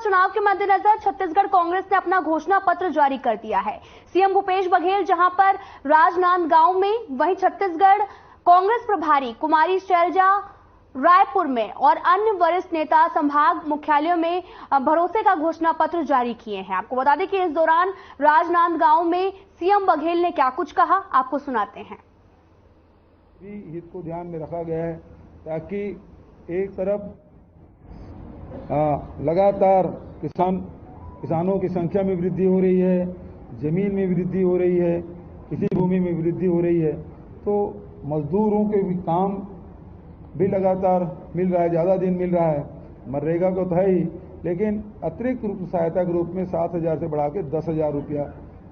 चुनाव के मद्देनजर छत्तीसगढ़ कांग्रेस ने अपना घोषणा पत्र जारी कर दिया है। सीएम भूपेश बघेल जहां पर राजनांदगांव में, वहीं छत्तीसगढ़ कांग्रेस प्रभारी कुमारी शैलजा रायपुर में और अन्य वरिष्ठ नेता संभाग मुख्यालयों में भरोसे का घोषणा पत्र जारी किए हैं। आपको बता दें कि इस दौरान राजनांदगांव में सीएम बघेल ने क्या कुछ कहा, आपको सुनाते हैं। हित को ध्यान में रखा गया है ताकि एक तरफ लगातार किसानों की संख्या में वृद्धि हो रही है, जमीन में वृद्धि हो रही है, कृषि भूमि में वृद्धि हो रही है, तो मजदूरों के भी काम भी लगातार मिल रहा है, ज़्यादा दिन मिल रहा है। मनरेगा को तो है ही, लेकिन अतिरिक्त रूप सहायता के रूप में 7,000 से बढ़ा के 10,000 रुपया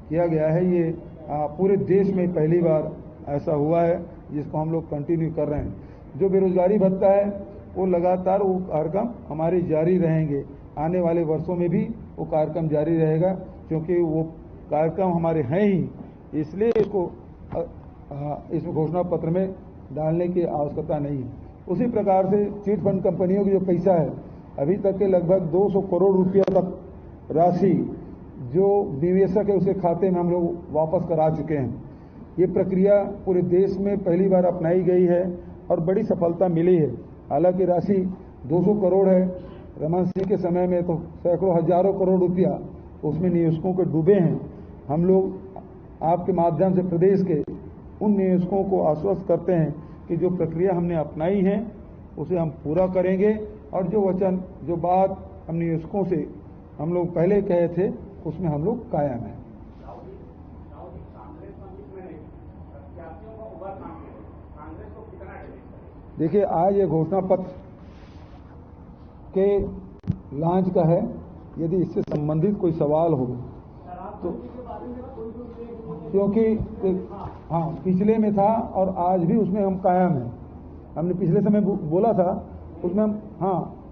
किया गया है। ये पूरे देश में पहली बार ऐसा हुआ है, जिसको हम लोग कंटिन्यू कर रहे हैं। जो बेरोजगारी भत्ता है वो लगातार वो कार्यक्रम हमारे जारी रहेंगे, आने वाले वर्षों में भी वो कार्यक्रम जारी रहेगा, क्योंकि वो कार्यक्रम हमारे हैं ही, इसलिए इसको इस घोषणा पत्र में डालने की आवश्यकता नहीं है। उसी प्रकार से चिट फंड कंपनियों की जो पैसा है, अभी तक के लगभग 200 करोड़ रुपया तक राशि जो निवेशक है उसके खाते में हम लोग वापस करा चुके हैं। ये प्रक्रिया पूरे देश में पहली बार अपनाई गई है और बड़ी सफलता मिली है। हालांकि राशि 200 करोड़ है, रमन सिंह के समय में तो सैकड़ों हजारों करोड़ रुपया उसमें निवेशकों के डूबे हैं। हम लोग आपके माध्यम से प्रदेश के उन निवेशकों को आश्वस्त करते हैं कि जो प्रक्रिया हमने अपनाई है उसे हम पूरा करेंगे, और जो वचन जो बात हम निवेशकों से हम लोग पहले कहे थे उसमें हम लोग कायम हैं। देखिए, आज ये घोषणा पत्र के लॉन्च का है। यदि इससे संबंधित कोई सवाल हो तो, क्योंकि हाँ पिछले में था और आज भी उसमें हम कायम हैं। हमने पिछले समय बोला था उसमें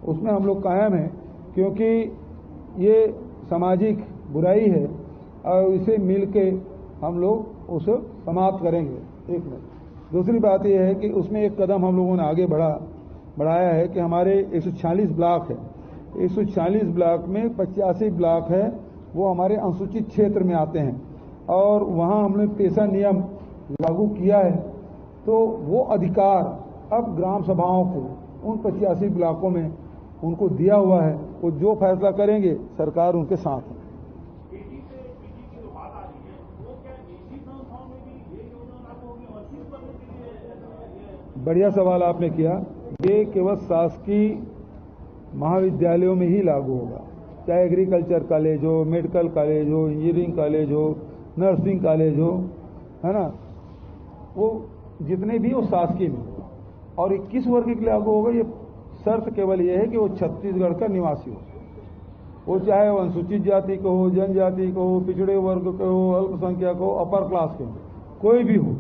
उसमें हम लोग कायम हैं, क्योंकि ये सामाजिक बुराई है और इसे मिल के हम लोग उसे समाप्त करेंगे। एक मिनट। दूसरी बात यह है कि उसमें एक कदम हम लोगों ने आगे बढ़ाया है कि हमारे 146 ब्लॉक है, 146 ब्लॉक में 85 ब्लॉक है वो हमारे अनुसूचित क्षेत्र में आते हैं, और वहाँ हमने पेशा नियम लागू किया है। तो वो अधिकार अब ग्राम सभाओं को उन 85 ब्लॉकों में उनको दिया हुआ है। वो जो फैसला करेंगे सरकार उनके साथ है। बढ़िया सवाल आपने किया। ये केवल शासकीय महाविद्यालयों में ही लागू होगा, चाहे एग्रीकल्चर कॉलेज हो, मेडिकल कॉलेज हो, इंजीनियरिंग कॉलेज हो, नर्सिंग कॉलेज हो, है ना, वो जितने भी वो शासकीय में होगा। और 21 वर्ग के लिए लागू होगा। ये शर्त केवल ये है कि वो छत्तीसगढ़ का निवासी हो, वो चाहे वो अनुसूचित जाति को हो, जनजाति को हो, पिछड़े वर्ग को हो, अल्पसंख्यक हो, अपर क्लास के हो, कोई भी हो।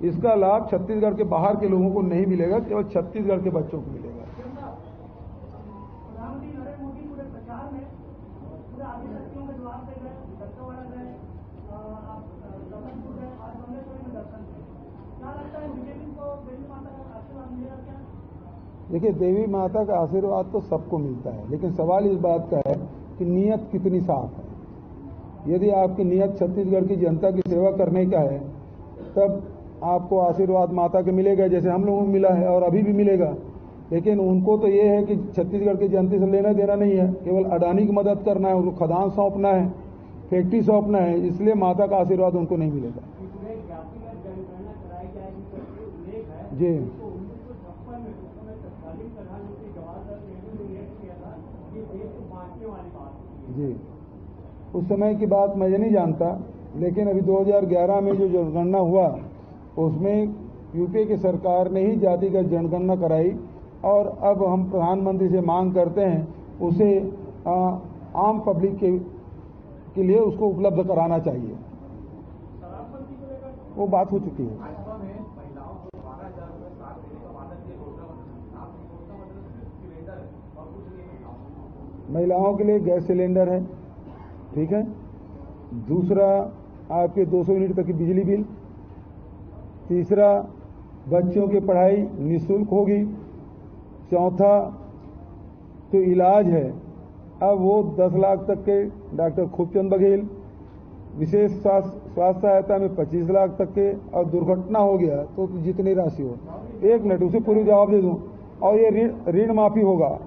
इसका लाभ छत्तीसगढ़ के बाहर के लोगों को नहीं मिलेगा, केवल छत्तीसगढ़ के बच्चों को मिलेगा। देखिए, देवी माता का आशीर्वाद तो सबको मिलता है, लेकिन सवाल इस बात का है कि नीयत कितनी साफ है। यदि आपकी नीयत छत्तीसगढ़ की जनता की सेवा करने का है, तब आपको आशीर्वाद माता के मिलेगा, जैसे हम लोगों को मिला है और अभी भी मिलेगा। लेकिन उनको तो ये है कि छत्तीसगढ़ की जनता से लेना देना नहीं है, केवल अडानी की मदद करना है, उनको खदान सौंपना है, फैक्ट्री सौंपना है, इसलिए माता का आशीर्वाद उनको नहीं मिलेगा। जी, जी, उस समय की बात मैं नहीं जानता, लेकिन अभी 2011 में जो जनगणना हुआ उसमें यूपी की सरकार ने ही जातिगत जनगणना कराई, और अब हम प्रधानमंत्री से मांग करते हैं उसे आम पब्लिक के लिए उसको उपलब्ध कराना चाहिए। वो बात हो चुकी है। महिलाओं के लिए गैस सिलेंडर है, ठीक है। दूसरा, आपके 200 यूनिट तक की बिजली बिल। तीसरा, बच्चों की पढ़ाई निःशुल्क होगी। चौथा, तो इलाज है अब वो 10 लाख तक के डॉक्टर खूबचंद बघेल, विशेष स्वास्थ्य सहायता में 25 लाख तक के, और दुर्घटना हो गया तो जितनी राशि हो। एक मिनट, उसे पूरी जवाब दे दूं। और ये ऋण माफी होगा,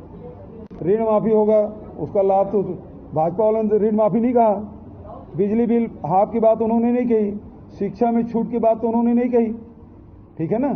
ऋण माफी होगा, उसका लाभ तो भाजपा वालों ने ऋण माफी नहीं कहा। बिजली बिल हाफ की बात उन्होंने नहीं कही, शिक्षा में छूट की बात तो उन्होंने नहीं कही, ठीक है ना।